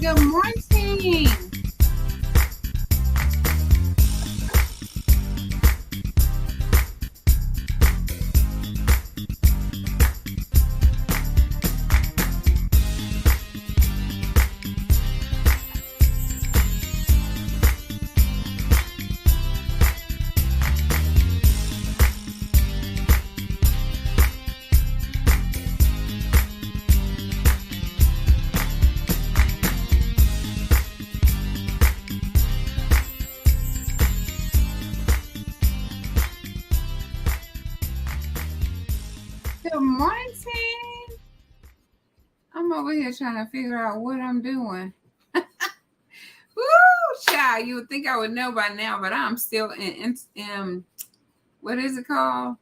Good morning. Good morning. I'm over here trying to figure out what I'm doing. Woo, child. You would think I would know by now, but I'm still in what is it called?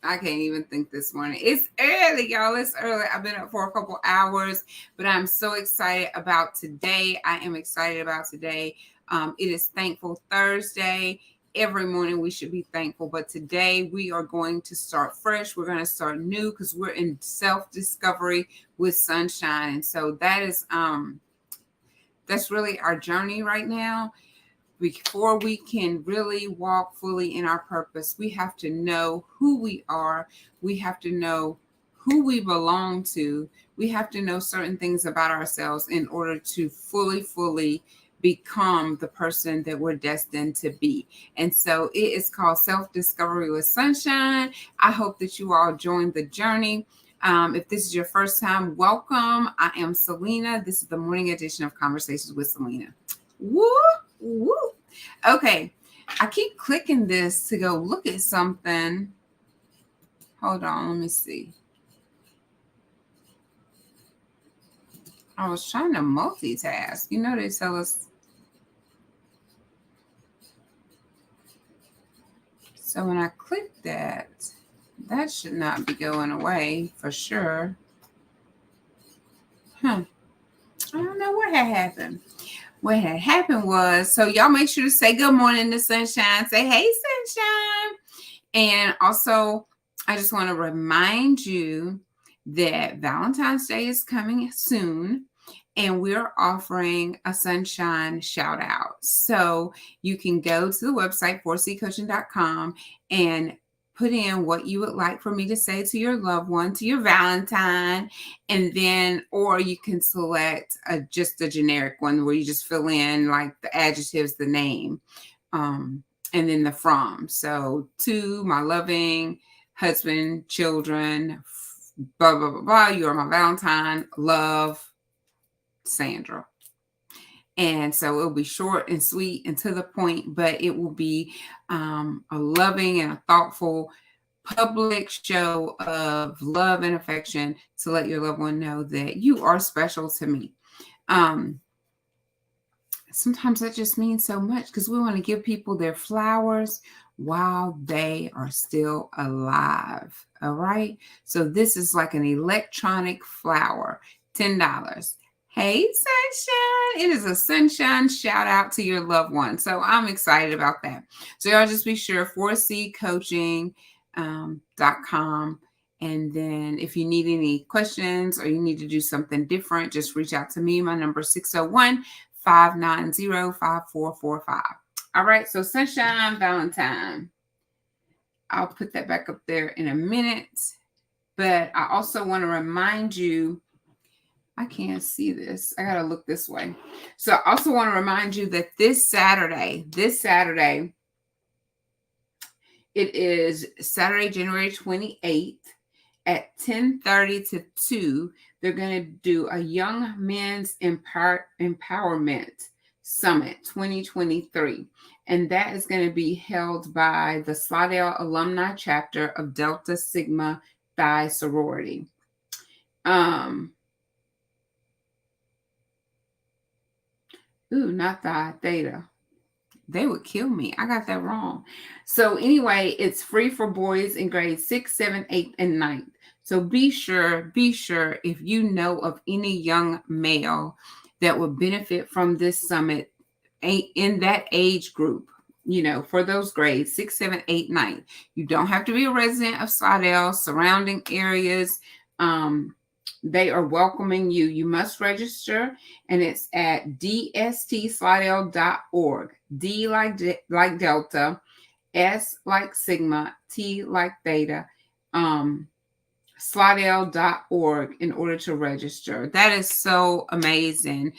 I can't even think this morning. It's early, y'all. It's early. I've been up for a couple hours, but I'm so excited about today. I am excited about today. It is Thankful Thursday. Every morning we should be thankful, but today we are going to start fresh. We're going to start new because we're in self-discovery with sunshine. And so that's really our journey right now. Before we can really walk fully in our purpose, we have to know who we are. We have to know who we belong to. We have to know certain things about ourselves in order to fully become the person that we're destined to be. And so it is called Self-Discovery with Sunshine. I hope that you all join the journey. If this is your first time, welcome. I am Celena. This is the morning edition of Conversations with Celena. Woo! Woo. Okay, I keep clicking this to go look at something. Hold on, let me see. I was trying to multitask. You know, they tell us. So when I click that, that should not be going away for sure. I don't know what had happened. What had happened was, so y'all make sure to say good morning to Sunshine. Say, hey, Sunshine. And also, I just want to remind you that Valentine's Day is coming soon. And we're offering a sunshine shout out. So you can go to the website, 4ccoaching.com, and put in what you would like for me to say to your loved one, to your Valentine, and then, or you can select just a generic one where you just fill in like the adjectives, the name, and then the from. So to my loving husband, children, blah, blah, blah, blah, you are my Valentine, love, Sandra. And so it'll be short and sweet and to the point, but it will be a loving and a thoughtful public show of love and affection to let your loved one know that you are special to me. Sometimes that just means so much because we want to give people their flowers while they are still alive. All right. So this is like an electronic flower, $10. Hey, Sunshine. It is a sunshine shout out to your loved one. So I'm excited about that. So y'all just be sure 4ccoaching.com. And then if you need any questions or you need to do something different, just reach out to me. My number is 601-590-5445. All right. So Sunshine Valentine. I'll put that back up there in a minute. But I also want to remind you, I can't see this. I got to look this way. So I also want to remind you that this Saturday, it is Saturday, January 28th at 10:30 to 2. They're going to do a Young Men's Empowerment Summit 2023. And that is going to be held by the Slidell Alumni Chapter of Delta Sigma Phi Sorority. Not Phi Theta. They would kill me. I got that wrong. So anyway, it's free for boys in grades 6, 7, 8, and 9. So be sure if you know of any young male that would benefit from this summit in that age group, for those grades 6, 7, 8, 9. You don't have to be a resident of Slidell, surrounding areas. They are welcoming you. You must register, and it's at dstslidell.org. D like Delta, S like Sigma, T like Theta, slidell.org in order to register. That is so amazing.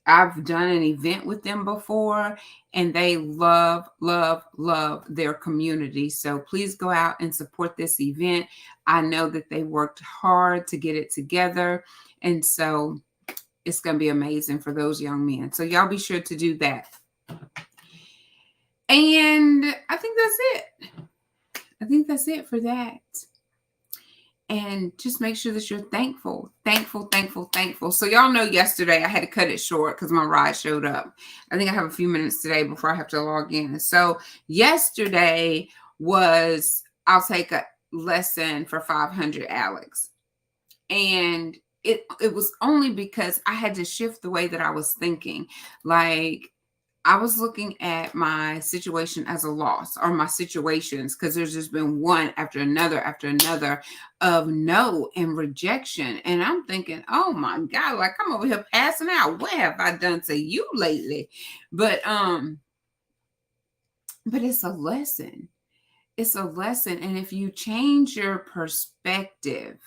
I've done an event with them before, and they love, love, love their community. So please go out and support this event. I know that they worked hard to get it together, and so it's going to be amazing for those young men. So y'all be sure to do that. And I think that's it. I think that's it for that. And just make sure that you're thankful. So y'all know yesterday I had to cut it short because my ride showed up. I think I have a few minutes today before I have to log in. So yesterday was, I'll take a lesson for 500 Alex. And it was only because I had to shift the way that I was thinking. Like, I was looking at my situation as a loss, or my situations, because there's just been one after another of no and rejection. And I'm thinking, oh my God, like I'm over here passing out. What have I done to you lately? But it's a lesson. It's a lesson. And if you change your perspective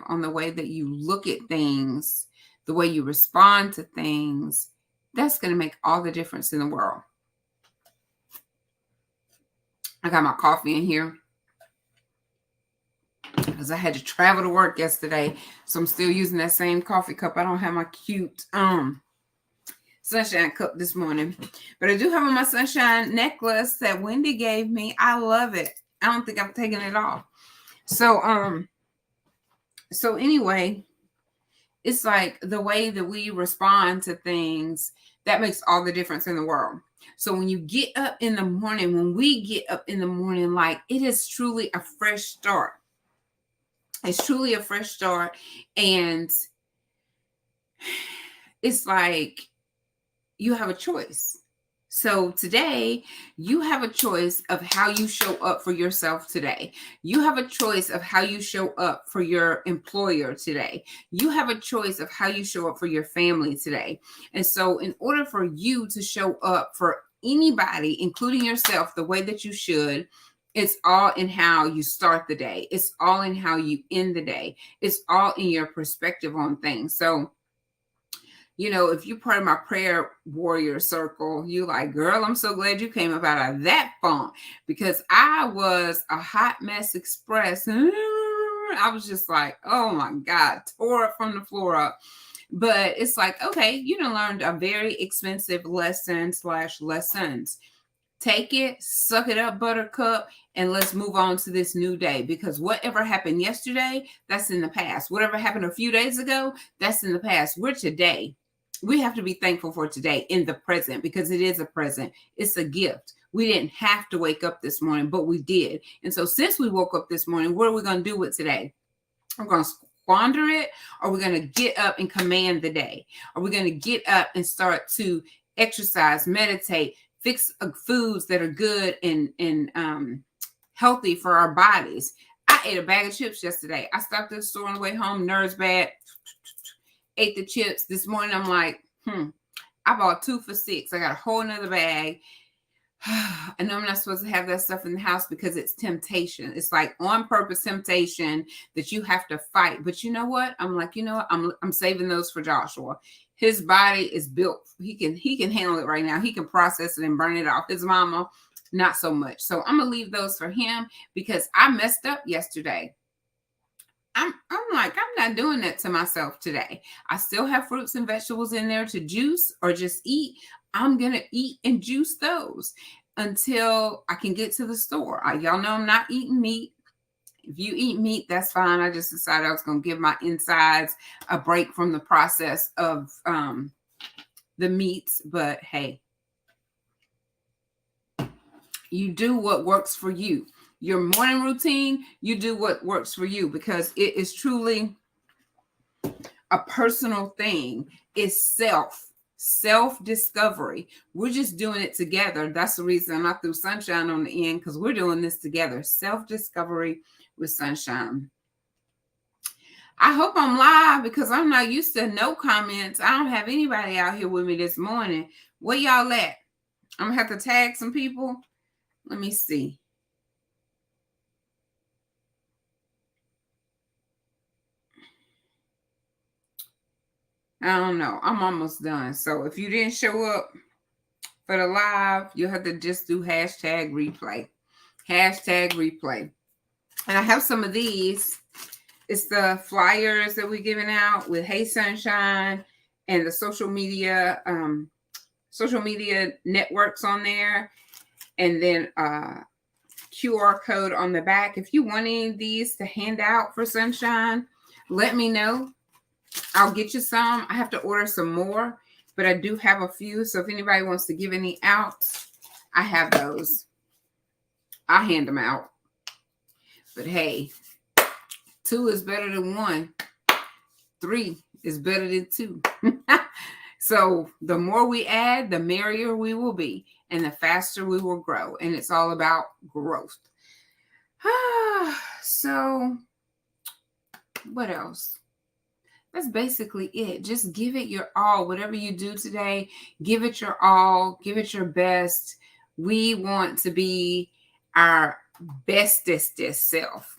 on the way that you look at things, the way you respond to things, that's going to make all the difference in the world. I got my coffee in here because I had to travel to work yesterday. So I'm still using that same coffee cup. I don't have my cute sunshine cup this morning. But I do have on my sunshine necklace that Wendy gave me. I love it. I don't think I've taken it off. So anyway, it's like the way that we respond to things, that makes all the difference in the world. So when you get up in the morning, when we get up in the morning, like, it is truly a fresh start. It's truly a fresh start. And it's like you have a choice. So today, you have a choice of how you show up for yourself today. You have a choice of how you show up for your employer today. You have a choice of how you show up for your family today. And so in order for you to show up for anybody, including yourself, the way that you should, it's all in how you start the day. It's all in how you end the day. It's all in your perspective on things. So, you know, if you're part of my prayer warrior circle, you like, girl, I'm so glad you came up out of that funk, because I was a hot mess express. I was just like, oh my God, tore it from the floor up. But it's like, okay, you done learned a very expensive lesson/lessons. Take it, suck it up, buttercup, and let's move on to this new day, because whatever happened yesterday, that's in the past. Whatever happened a few days ago, that's in the past. We're today. We have to be thankful for today, in the present, because it is a present. It's a gift. We didn't have to wake up this morning, but we did. And so since we woke up this morning, what are we going to do with today? We're going to squander it, or we're going to get up and command the day? Are we going to get up and start to exercise, meditate, fix foods that are good and healthy for our bodies? I ate a bag of chips yesterday. I stopped at the store on the way home, nerves bad. Ate the chips. This morning, I'm like, I bought 2 for $6. I got a whole nother bag. I know I'm not supposed to have that stuff in the house because it's temptation. It's like on purpose temptation that you have to fight. But you know what? I'm like, you know what? I'm saving those for Joshua. His body is built. He can handle it right now. He can process it and burn it off. His mama, not so much. So I'm going to leave those for him, because I messed up yesterday. I'm like, I'm not doing that to myself today. I still have fruits and vegetables in there to juice or just eat. I'm going to eat and juice those until I can get to the store. Y'all know I'm not eating meat. If you eat meat, that's fine. I just decided I was going to give my insides a break from the process of the meats. But hey, you do what works for you. Your morning routine, you do what works for you, because it is truly a personal thing. It's self-discovery. We're just doing it together. That's the reason I threw sunshine on the end, because we're doing this together. Self-discovery with sunshine. I hope I'm live because I'm not used to no comments. I don't have anybody out here with me this morning. Where y'all at? I'm gonna have to tag some people. Let me see. I don't know. I'm almost done. So if you didn't show up for the live, you'll have to just do hashtag replay. Hashtag replay. And I have some of these. It's the flyers that we're giving out with Hey Sunshine and the social media networks on there. And then QR code on the back. If you want any of these to hand out for Sunshine, let me know. I'll get you some. I have to order some more, but I do have a few. So if anybody wants to give any out, I have those. I'll hand them out. But hey, 2 is better than 1. 3 is better than 2. So the more we add, the merrier we will be, and the faster we will grow. And it's all about growth. So what else? That's basically it. Just give it your all. Whatever you do today, give it your all. Give it your best. We want to be our bestest self.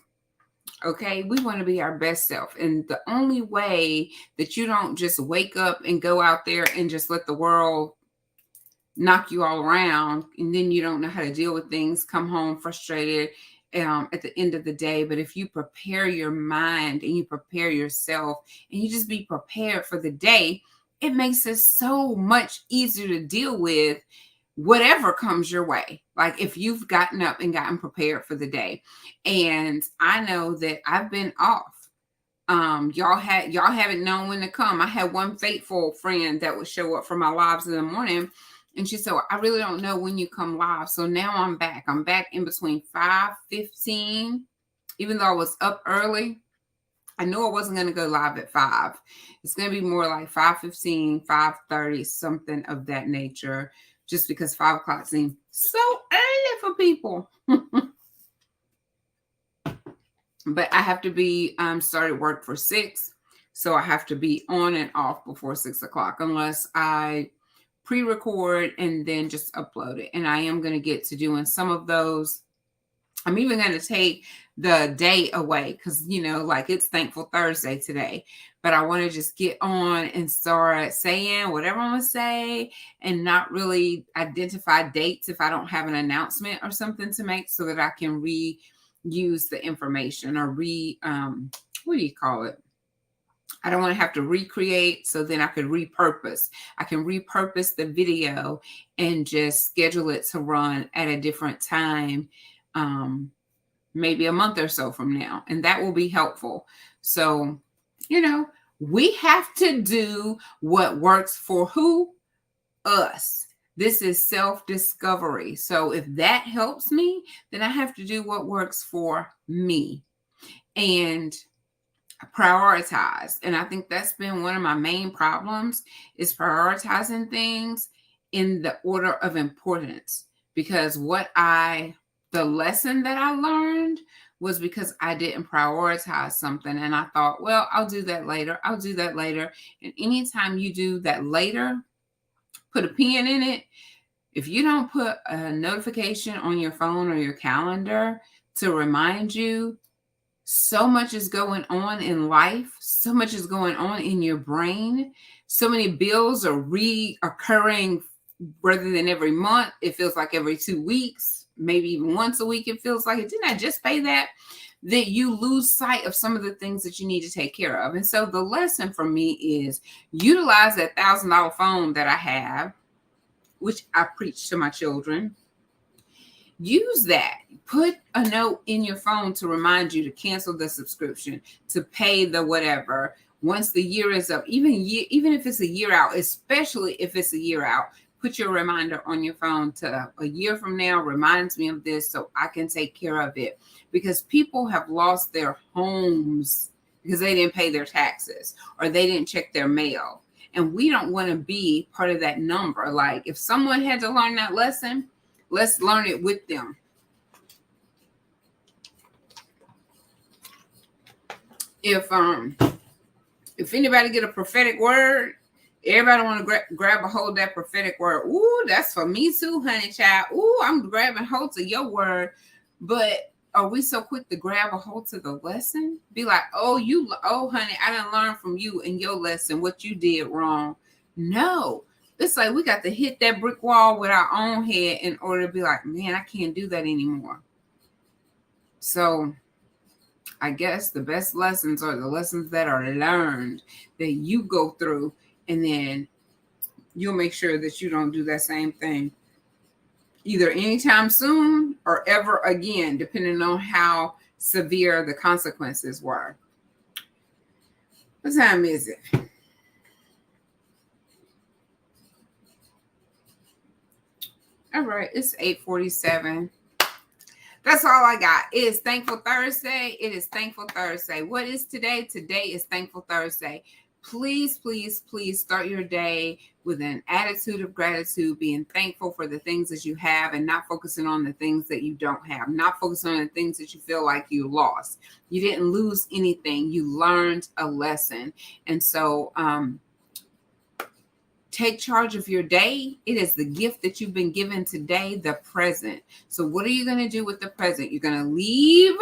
Okay, we want to be our best self. And the only way that you don't just wake up and go out there and just let the world knock you all around, and then you don't know how to deal with things, come home frustrated at the end of the day. But if you prepare your mind and you prepare yourself and you just be prepared for the day, it makes it so much easier to deal with whatever comes your way. Like if you've gotten up and gotten prepared for the day. And I know that I've been off. Y'all haven't known when to come. I had one faithful friend that would show up for my lives in the morning, and she said, well, I really don't know when you come live. So now I'm back. I'm back in between 5:15, even though I was up early. I knew I wasn't going to go live at 5. It's going to be more like 5:15, 5:30, something of that nature, just because 5 o'clock seems so early for people. But I have to be started work for 6. So I have to be on and off before 6 o'clock unless I pre-record and then just upload it. And I am going to get to doing some of those. I'm even going to take the day away because, like it's Thankful Thursday today. But I want to just get on and start saying whatever I'm going to say and not really identify dates if I don't have an announcement or something to make, so that I can reuse the information or what do you call it? I don't want to have to recreate, so then I could repurpose. I can repurpose the video and just schedule it to run at a different time, maybe a month or so from now. And that will be helpful. So, we have to do what works for who? Us. This is self-discovery. So if that helps me, then I have to do what works for me and prioritize. And I think that's been one of my main problems, is prioritizing things in the order of importance. Because the lesson that I learned was because I didn't prioritize something. And I thought, well, I'll do that later. I'll do that later. And anytime you do that later, put a pin in it. If you don't put a notification on your phone or your calendar to remind you, so much is going on in life. So much is going on in your brain. So many bills are reoccurring rather than every month. It feels like every 2 weeks, maybe even once a week. It feels like it. Didn't I just pay that? That you lose sight of some of the things that you need to take care of. And so the lesson for me is utilize that $1,000 phone that I have, which I preach to my children. Use that. Put a note in your phone to remind you to cancel the subscription, to pay the whatever. Once the year is up, even if it's a year out, especially if it's a year out, put your reminder on your phone to a year from now, reminds me of this so I can take care of it. Because people have lost their homes because they didn't pay their taxes or they didn't check their mail. And we don't want to be part of that number. Like if someone had to learn that lesson, let's learn it with them. if anybody get a prophetic word, everybody want to grab a hold of that prophetic word. Ooh, that's for me too, honey child. Ooh, I'm grabbing hold to your word. But are we so quick to grab a hold to the lesson? Be like, oh, honey, I didn't learn from you in your lesson what you did wrong. No, it's like we got to hit that brick wall with our own head in order to be like, man, I can't do that anymore. So I guess the best lessons are the lessons that are learned that you go through, and then you'll make sure that you don't do that same thing either anytime soon or ever again, depending on how severe the consequences were. What time is it? All right, it's 8:47. That's all I got. It is Thankful Thursday. It is Thankful Thursday. What is today? Today is Thankful Thursday. Please, please, please start your day with an attitude of gratitude, being thankful for the things that you have and not focusing on the things that you don't have, not focusing on the things that you feel like you lost. You didn't lose anything. You learned a lesson. And so, take charge of your day. It is the gift that you've been given today, the present. So what are you going to do with the present? You're going to leave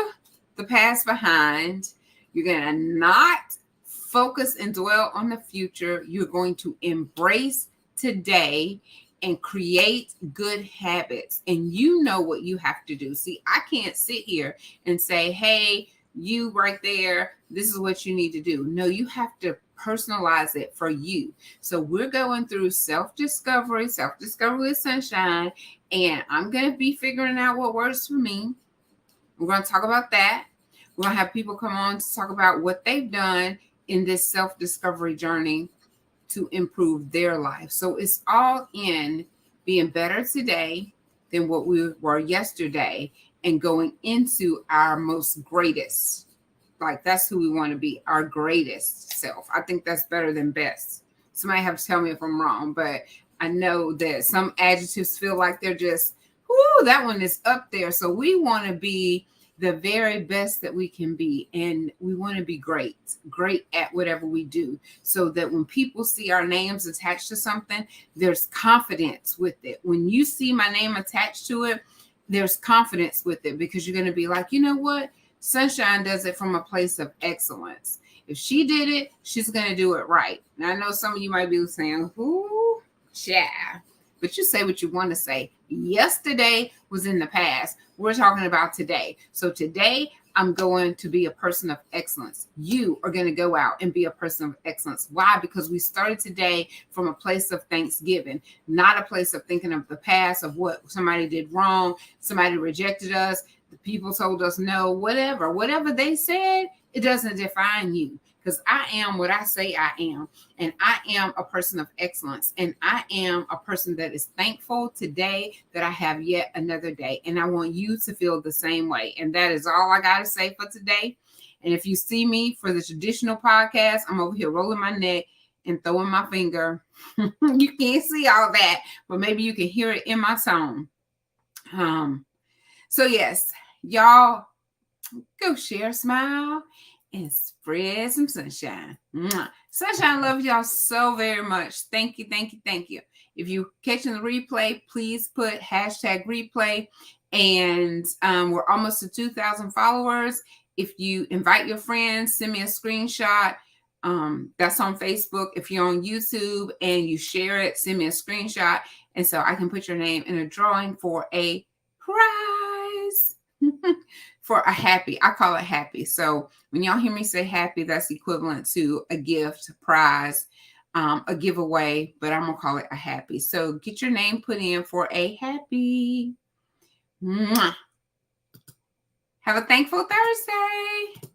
the past behind. You're going to not focus and dwell on the future. You're going to embrace today and create good habits. And you know what you have to do. See, I can't sit here and say, hey, you right there, this is what you need to do. No, you have to personalize it for you. So we're going through self-discovery with Sunshine, and I'm going to be figuring out what works for me. We're going to talk about that. We're going to have people come on to talk about what they've done in this self-discovery journey to improve their life. So it's all in being better today than what we were yesterday and going into our most greatest. Like, that's who we want to be, our greatest self. I think that's better than best. Somebody have to tell me if I'm wrong, but I know that some adjectives feel like they're just, whoo, that one is up there. So we want to be the very best that we can be. And we want to be great at whatever we do, so that when people see our names attached to something, there's confidence with it. When you see my name attached to it, there's confidence with it, because you're going to be like, you know what? Sunshine does it from a place of excellence. If she did it, she's going to do it right. Now, I know some of you might be saying, whoo, yeah. But you say what you want to say. Yesterday was in the past. We're talking about today. So today, I'm going to be a person of excellence. You are going to go out and be a person of excellence. Why? Because we started today from a place of thanksgiving, not a place of thinking of the past, of what somebody did wrong, somebody rejected us, the people told us no, whatever they said, it doesn't define you, because I am what I say I am, and I am a person of excellence, and I am a person that is thankful today that I have yet another day, and I want you to feel the same way. And that is all I got to say for today. And if you see me for the traditional podcast, I'm over here rolling my neck and throwing my finger. You can't see all that, but maybe you can hear it in my tone. So yes, y'all, go share, smile, and spread some sunshine. Mwah. Sunshine loves y'all so very much. Thank you, thank you, thank you. If you're catching the replay, please put #replay. And we're almost to 2,000 followers. If you invite your friends, send me a screenshot. That's on Facebook. If you're on YouTube and you share it, send me a screenshot. And so I can put your name in a drawing for a prize. For a happy. I call it happy. So when y'all hear me say happy, that's equivalent to a gift, a prize, a giveaway, but I'm going to call it a happy. So get your name put in for a happy. Mwah. Have a thankful Thursday.